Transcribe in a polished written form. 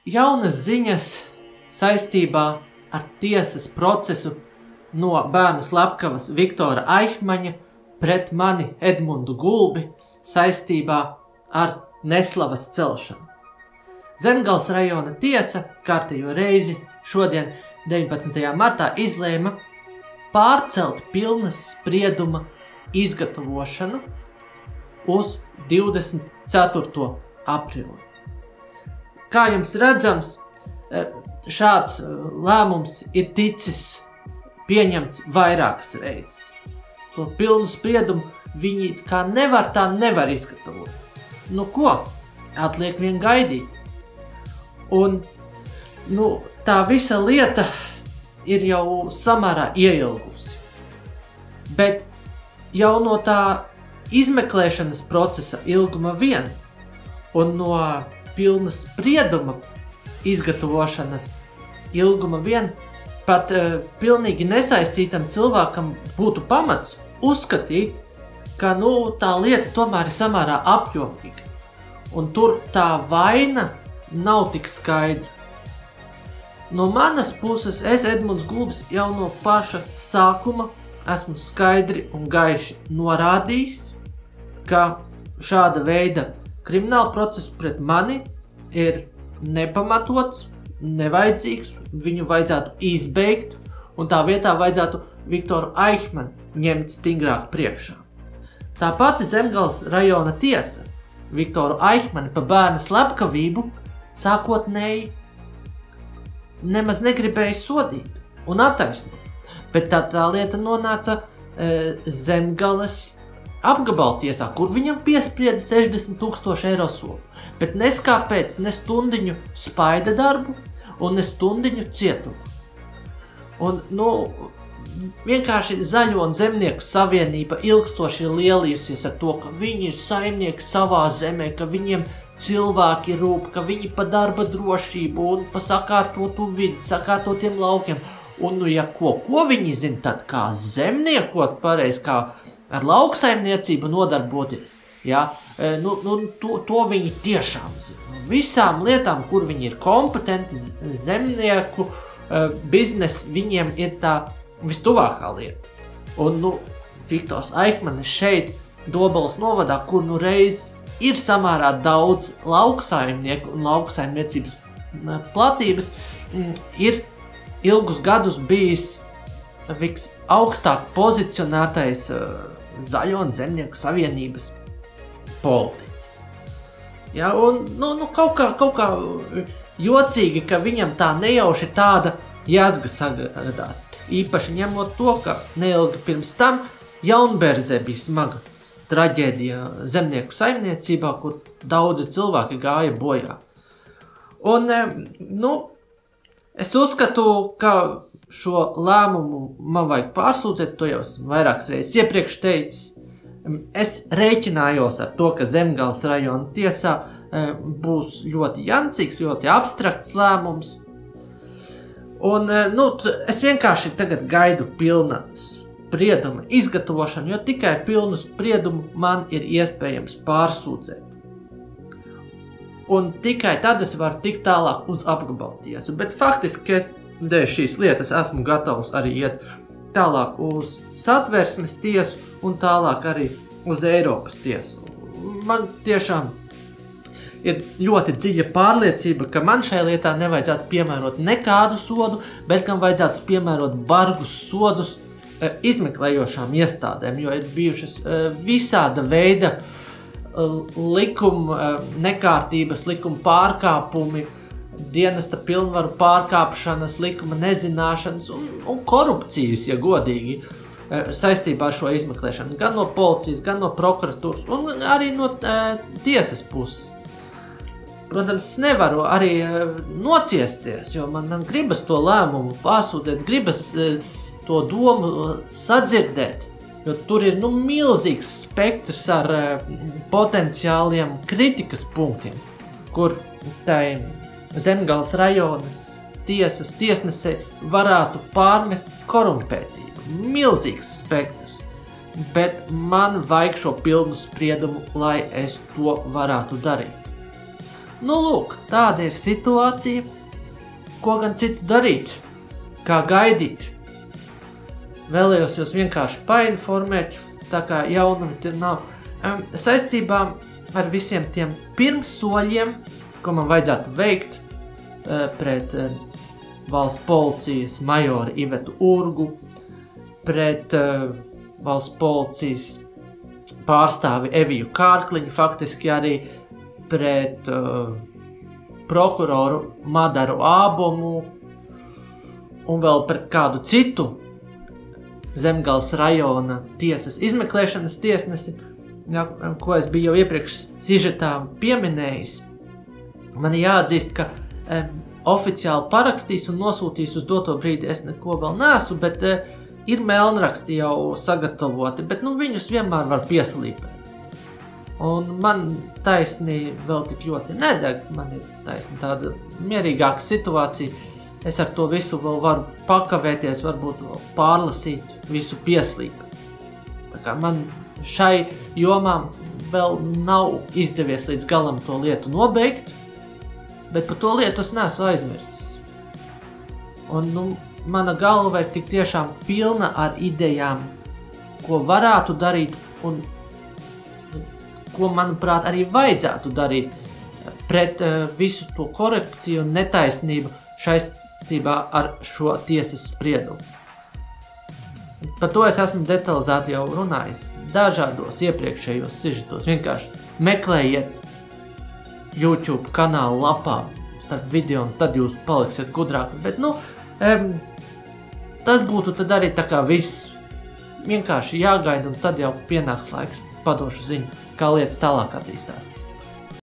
jaunas ziņas saistībā ar tiesas procesu no bērnu slepkavas Viktora Aihmaņa pret mani Edmundu Gulbi saistībā ar neslavas celšanu. Zemgales rajona tiesa kārtējo reizi šodien 19. martā izlēma pārcelt pilnas sprieduma izgatavošanu uz 24. aprīli. Kā jums redzams, šāds lēmums ir ticis pieņemts vairākas reizes. To pilnu spriedumu viņi kā nevar izgatavot. Nu ko? Atliek vien gaidīt. Un tā visa lieta ir jau samērā ieilgusi. Bet jau no tā izmeklēšanas procesa ilguma vien un no pilnas sprieduma izgatavošanas ilguma vien pat pilnīgi nesaistītam cilvēkam būtu pamats uzskatīt, ka tā lieta tomēr ir samērā apjomīga. Un tur tā vaina nav tik skaidra. No manas puses, es, Edmunds Gulbis, jau no paša sākuma esmu skaidri un gaiši norādījis, ka šāda veida krimināla process pret mani ir nepamatots, nevajadzīgs, viņu vajadzētu izbeigt, un tā vietā vajadzētu Viktoru Aihmanu ņemt stingrāk priekšā. Tā pati Zemgales rajona tiesa Viktoru Aihmanu pa bērnu slepkavību sākotnēji nemaz negribēja sodīt un attaisnot, bet tā lieta nonāca Zemgales apgabala tiesā, kur viņam piesprieda 60 000 eiro sodu, bet neskāpēc ne stundiņu spaida darbu un ne stundiņu cietumu. Un, vienkārši Zaļo un Zemnieku savienība ilgstoši ir lielījusies ar to, ka viņi ir saimnieki savā zemē, ka viņiem cilvēki rūp, ka viņi pa darba drošību un pa sakārtotu vidi, sakārtotiem laukiem. Un, ja ko viņi zina, tad kā zemniekot pareizi, kā ar lauksaimniecību nodarboties, ja? To viņi tiešām zina. Visām lietām, kur viņi ir kompetenti, zemnieku biznes viņiem ir tā vistuvākā lieta. Un, Viktors Aihmanis šeit, Dobeles novadā, kur reiz ir samērā daudz lauksaimnieku un lauksaimniecības platības, ir ilgus gadus bijis augstāk pozicionētais Zaļo un Zemnieku savienības politiķis. Ja, un, kaut kā jocīgi, ka viņam tā nejauši tāda jazga sagadās. Īpaši ņemot to, ka neilgi pirms tam Jaunbērzē bija smaga traģēdija zemnieku saimniecībā, kur daudzi cilvēki gāja bojā. Un, es uzskatu, ka šo lēmumu man vajag pārsūdzēt, to jau esmu vairākas reizes iepriekš teicis. Es rēķinājos ar to, ka Zemgales rajona tiesā būs ļoti jancīgs, ļoti abstrakts lēmums. Un, es vienkārši tagad gaidu pilna sprieduma izgatavošanu, jo tikai pilnu spriedumu man ir iespējams pārsūdzēt. Un tikai tad es varu tikt tālāk uz apgabalu tiesu. Bet faktiski es dēļ šīs lietas esmu gatavs arī iet tālāk uz Satversmes tiesu un tālāk arī uz Eiropas tiesu. Man tiešām ir ļoti dziļa pārliecība, ka man šai lietā nevajadzētu piemērot nekādu sodu, bet kam vajadzētu piemērot bargus sodus izmeklējošām iestādēm, jo ir bijušas visāda veida likuma nekārtības, likuma pārkāpumi, dienesta pilnvaru pārkāpšanas, likuma nezināšanas un korupcijas, ja godīgi, saistībā ar šo izmeklēšanu. Gan no policijas, gan no prokuratūras un arī no tiesas puses. Protams, es nevaru arī nociesties, jo man gribas to lēmumu pārsūdzēt, gribas to domu sadzirdēt, jo tur ir milzīgs spektrs ar potenciāliem kritikas punktiem, kur tai Zemgales rajonas tiesas tiesnesei varētu pārmest korumpētību. Milzīgs spektrs, bet man vajag šo pilnu spriedumu, lai es to varētu darīt. Nu, lūk, tāda ir situācija. Ko gan citu darīt? Kā gaidīt? Vēlējos jūs vienkārši painformēt, tā kā jaunumi tur nav. Saistībā ar visiem tiem pirmsoļiem, ko man vajadzētu veikt pret valsts policijas majoru Ivetu Urgu, pret valsts policijas pārstāvi Eviju Kārkliņu, faktiski arī pret prokuroru Madaru Ābomu un vēl pret kādu citu Zemgales rajona tiesas izmeklēšanas tiesnesi, ko es biju jau iepriekš sižetā pieminējis. Man jāatzīst, ka oficiāli parakstīs un nosūtīs uz doto brīdi es neko vēl neesmu, bet ir melnraksti jau sagatavoti, bet viņus vienmēr var pieslīpēt. Un man taisni vēl tik ļoti nedeg, man ir taisni tāda mierīgāka situācija. Es ar to visu vēl varu pakavēties, varbūt vēl pārlasīt, visu pieslīpēt. Tā kā man šai jomām vēl nav izdevies līdz galam to lietu nobeigt, bet par to lietu es neesmu aizmirsis. Un mana galva ir tik tiešām pilna ar idejām, ko varētu darīt un ko, manuprāt, arī vajadzētu darīt pret visu to korupciju un netaisnību saistībā ar šo tiesas spriedumu. Par to es esmu detalizēti jau runājis dažādos iepriekšējos sižetos. Vienkārši meklējiet YouTube kanāla lapā starp video un tad jūs paliksiet gudrāki. Bet, tas būtu tad arī tā kā viss. Vienkārši jāgaida un tad jau pienāks laiks padošu ziņu, kā lietas tālāk attīstās.